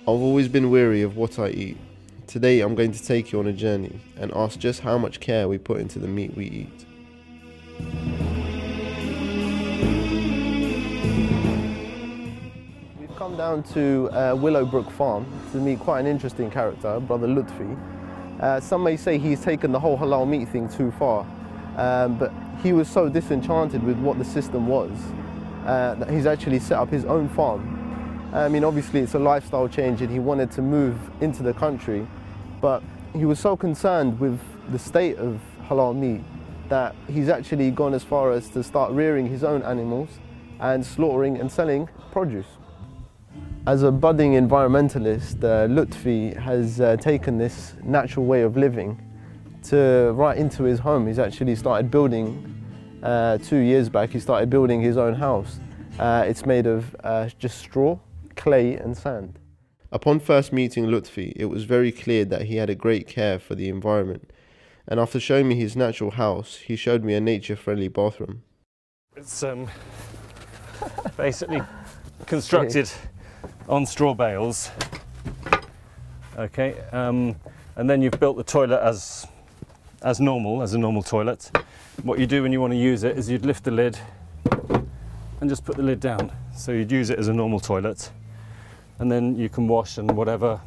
I've always been wary of what I eat. Today I'm going to take you on a journey and ask just how much care we put into the meat we eat. We've come down to Willowbrook Farm to meet quite an interesting character, Brother Lutfi. Some may say he's taken the whole halal meat thing too far, but he was so disenchanted with what the system was that he's actually set up his own farm. I mean, obviously it's a lifestyle change and he wanted to move into the country, but he was so concerned with the state of halal meat that he's actually gone as far as to start rearing his own animals and slaughtering and selling produce. As a budding environmentalist, Lutfi has taken this natural way of living to right into his home. He's actually started building, 2 years back, he started building his own house. It's made of just straw, clay and sand. Upon first meeting Lutfi, it was very clear that he had a great care for the environment. And after showing me his natural house, he showed me a nature-friendly bathroom. It's basically constructed on straw bales. Okay, and then you've built the toilet as a normal toilet. What you do when you want to use it is you'd lift the lid and just put the lid down. So you'd use it as a normal toilet, and then you can wash and whatever.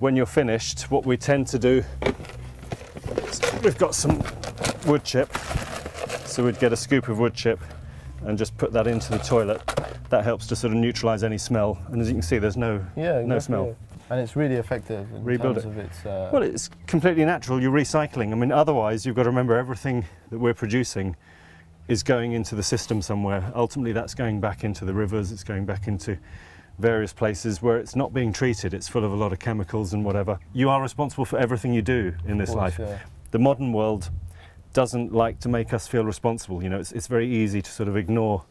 When you're finished, what we tend to do, we've got some wood chip, so we'd get a scoop of wood chip and just put that into the toilet. That helps to sort of neutralise any smell, and as you can see, there's no smell. Yeah. And it's really effective in terms of its... Well, it's completely natural. You're recycling. I mean, otherwise you've got to remember everything that we're producing is going into the system somewhere. Ultimately that's going back into the rivers, it's going back into various places where it's not being treated. It's full of a lot of chemicals and whatever. You are responsible for everything you do in this life. Yeah. The modern world doesn't like to make us feel responsible. You know, it's very easy to sort of ignore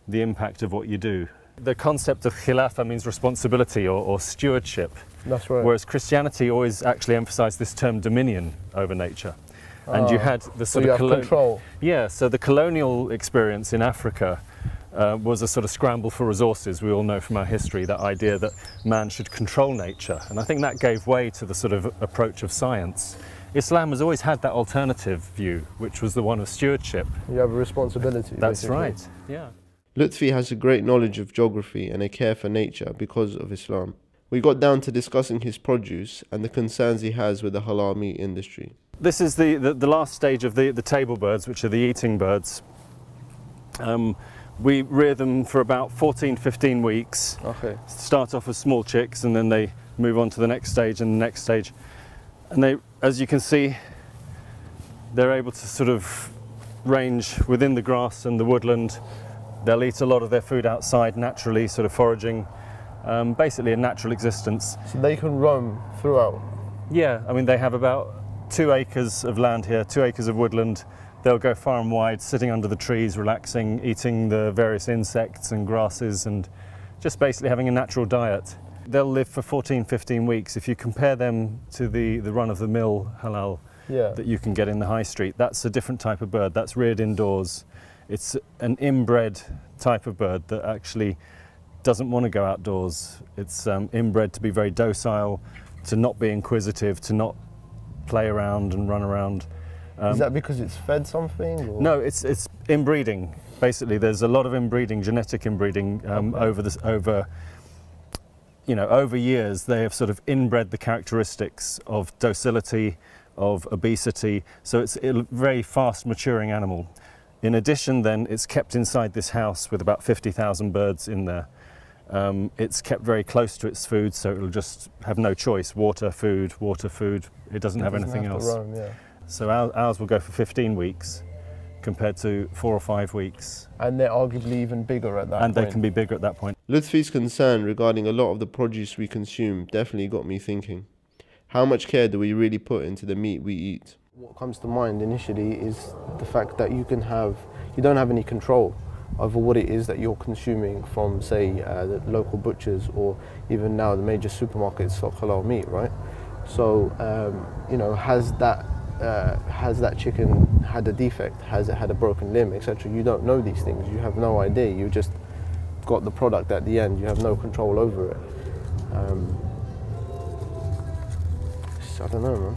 the impact of what you do. The concept of khilafah means responsibility or stewardship. That's right. Whereas Christianity always actually emphasised this term dominion over nature. And you had the sort of control. Yeah, so the colonial experience in Africa was a sort of scramble for resources. We all know from our history that idea that man should control nature, and I think that gave way to the sort of approach of science. Islam has always had that alternative view, which was the one of stewardship. You have a responsibility. That's basically. right, yeah. Lutfi has a great knowledge of geography and a care for nature because of Islam. We got down to discussing his produce and the concerns he has with the halal meat industry. This is the last stage of the table birds, which are the eating birds. We rear them for about 14-15 weeks. Okay. Start off as small chicks and then they move on to the next stage and the next stage. And they, as you can see, they're able to sort of range within the grass and the woodland. They'll eat a lot of their food outside naturally, sort of foraging, basically a natural existence. So they can roam throughout? Yeah, I mean they have about 2 acres of land here, 2 acres of woodland. They'll go far and wide, sitting under the trees, relaxing, eating the various insects and grasses and just basically having a natural diet. They'll live for 14-15 weeks. If you compare them to the run-of-the-mill halal that you can get in the high street, that's a different type of bird. That's reared indoors. It's an inbred type of bird that actually doesn't want to go outdoors. It's inbred to be very docile, to not be inquisitive, to not play around and run around. Is that because it's fed something? Or? No, it's inbreeding. Basically, there's a lot of inbreeding, genetic inbreeding over years. They have sort of inbred the characteristics of docility, of obesity. So it's a very fast maturing animal. In addition, then, it's kept inside this house with about 50,000 birds in there. It's kept very close to its food, so it'll just have no choice. Water, food, water, food. It doesn't have anything else. To roam, yeah. So ours will go for 15 weeks compared to 4 or 5 weeks. And they're arguably even bigger at that point. And they can be bigger at that point. Lutfi's concern regarding a lot of the produce we consume definitely got me thinking. How much care do we really put into the meat we eat? What comes to mind initially is the fact that you don't have any control over what it is that you're consuming from, say, the local butchers, or even now the major supermarkets stock halal meat, right? So, you know, has that chicken had a defect? Has it had a broken limb, etc.? You don't know these things. You have no idea. You just got the product at the end. You have no control over it. I don't know, man.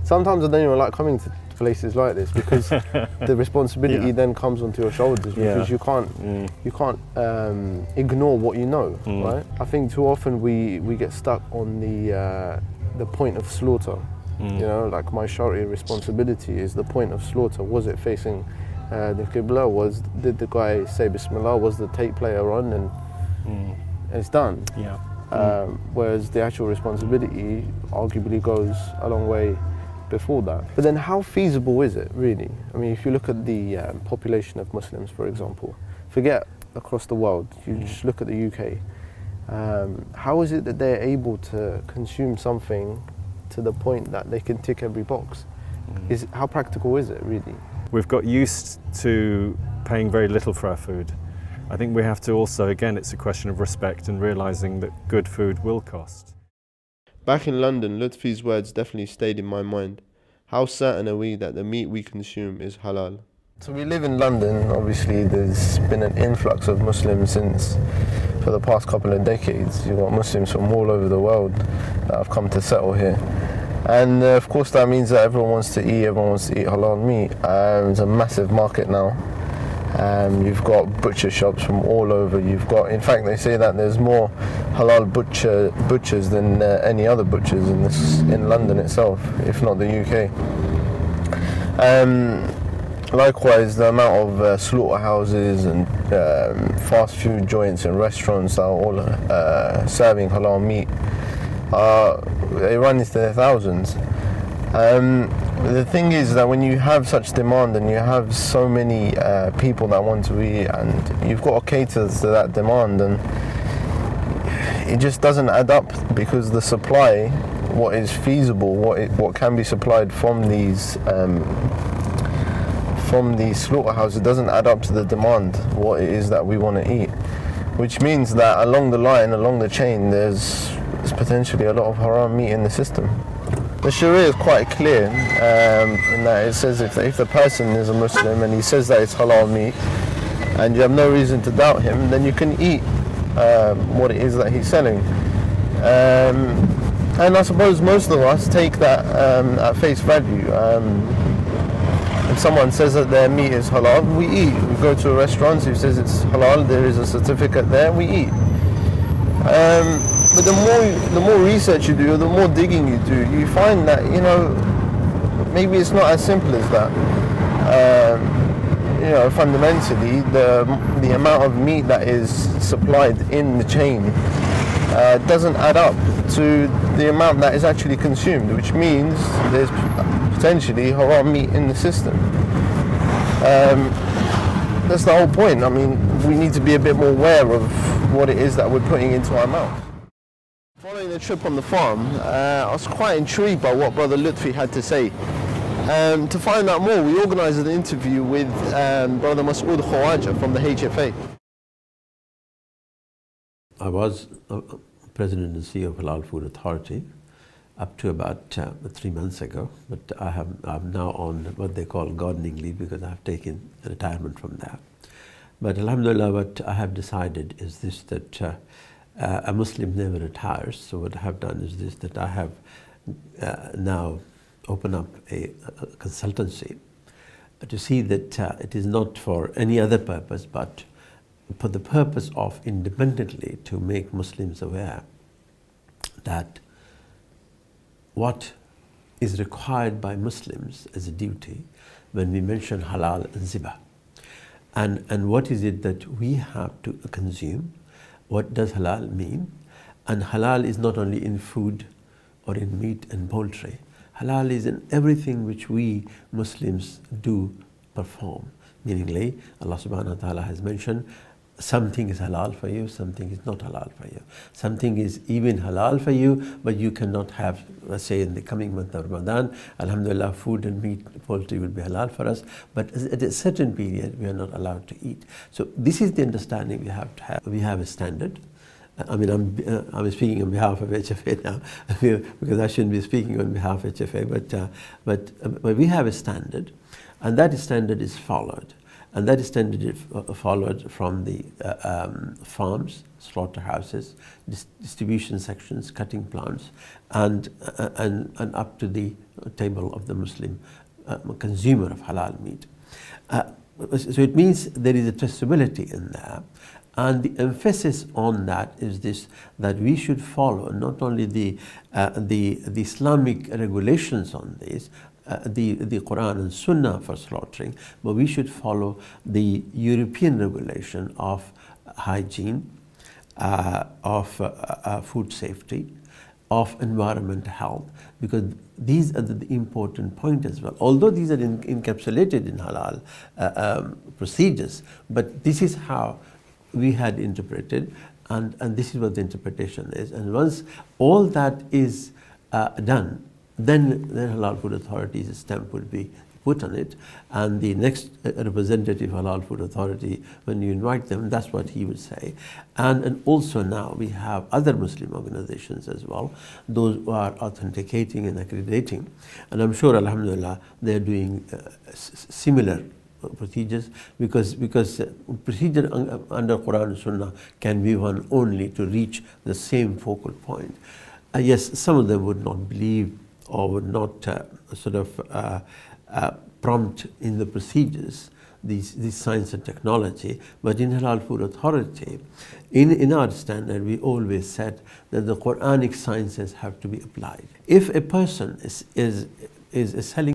Sometimes I don't even like coming to places like this because the responsibility then comes onto your shoulders because you can't ignore what you know, right? I think too often we get stuck on the point of slaughter. You know, like my shari'i responsibility is the point of slaughter. Was it facing the Qibla? Did the guy say Bismillah? Was the tape player on? And it's done. Yeah. Whereas the actual responsibility arguably goes a long way before that. But then how feasible is it really? I mean, if you look at the population of Muslims, for example, forget across the world, you just look at the UK, how is it that they're able to consume something to the point that they can tick every box? How practical is it really? We've got used to paying very little for our food. I think we have to also, again, it's a question of respect and realising that good food will cost. Back in London, Lutfi's words definitely stayed in my mind. How certain are we that the meat we consume is halal? So we live in London. Obviously there's been an influx of Muslims for the past couple of decades. You've got Muslims from all over the world that have come to settle here. And of course that means that everyone wants to eat halal meat. It's a massive market now. You've got butcher shops from all over. In fact, they say that there's more halal butchers than any other butchers in London itself, if not the UK. Likewise, the amount of slaughterhouses and fast food joints and restaurants that are all serving halal meat, they run into their thousands. The thing is that when you have such demand and you have so many people that want to eat and you've got to cater to that demand, and it just doesn't add up because the supply, what is feasible, what can be supplied from these slaughterhouses doesn't add up to the demand, what it is that we want to eat. Which means that along the line, along the chain, there's potentially a lot of haram meat in the system. The Sharia is quite clear in that it says if the person is a Muslim and he says that it's halal meat and you have no reason to doubt him, then you can eat what it is that he's selling. And I suppose most of us take that at face value. If someone says that their meat is halal, we eat. We go to a restaurant who says it's halal, there is a certificate there, we eat. But the more research you do, the more digging you do, you find that, you know, maybe it's not as simple as that. You know, fundamentally, the amount of meat that is supplied in the chain doesn't add up to the amount that is actually consumed, which means there's potentially haram meat in the system. That's the whole point. I mean, we need to be a bit more aware of what it is that we're putting into our mouth. Following the trip on the farm, I was quite intrigued by what Brother Lutfi had to say. To find out more, we organised an interview with Brother Masood Khawaja from the HFA. I was President and CEO of Halal Food Authority up to about 3 months ago, but I'm now on what they call gardening leave because I have taken retirement from that. But alhamdulillah, what I have decided is this, that a Muslim never retires. So what I have done is this, that I have now opened up a consultancy to see that it is not for any other purpose, but for the purpose of independently to make Muslims aware that what is required by Muslims as a duty when we mention halal and zibah. And what is it that we have to consume? What does halal mean? And halal is not only in food or in meat and poultry. Halal is in everything which we Muslims do perform. Meaningly, Allah subhanahu wa ta'ala has mentioned something is halal for you, something is not halal for you. Something is even halal for you, but you cannot have, let's say in the coming month of Ramadan, alhamdulillah, food and meat, poultry will be halal for us, but at a certain period we are not allowed to eat. So this is the understanding we have to have. We have a standard. I mean, I'm speaking on behalf of HFA now, because I shouldn't be speaking on behalf of HFA, but we have a standard, and that standard is followed. And that standard is followed from the farms, slaughterhouses, distribution sections, cutting plants, and up to the table of the Muslim consumer of halal meat. So it means there is a traceability in there, and the emphasis on that is this, that we should follow not only the Islamic regulations on this, the Quran and Sunnah for slaughtering, but we should follow the European regulation of hygiene, of food safety, of environmental health, because these are the important point as well. Although these are encapsulated in halal procedures, but this is how we had interpreted, and this is what the interpretation is. And once all that is done, then the Halal Food Authority's stamp would be put on it, and the next representative Halal Food Authority, when you invite them, that's what he would say. And also now we have other Muslim organizations as well, those who are authenticating and accrediting, and I'm sure, alhamdulillah, they're doing similar procedures, because procedure under Quran and Sunnah can be one only to reach the same focal point. Yes, some of them would not believe or would not prompt in the procedures these science and technology, but in Halal Food Authority, in our standard, we always said that the Quranic sciences have to be applied. If a person is selling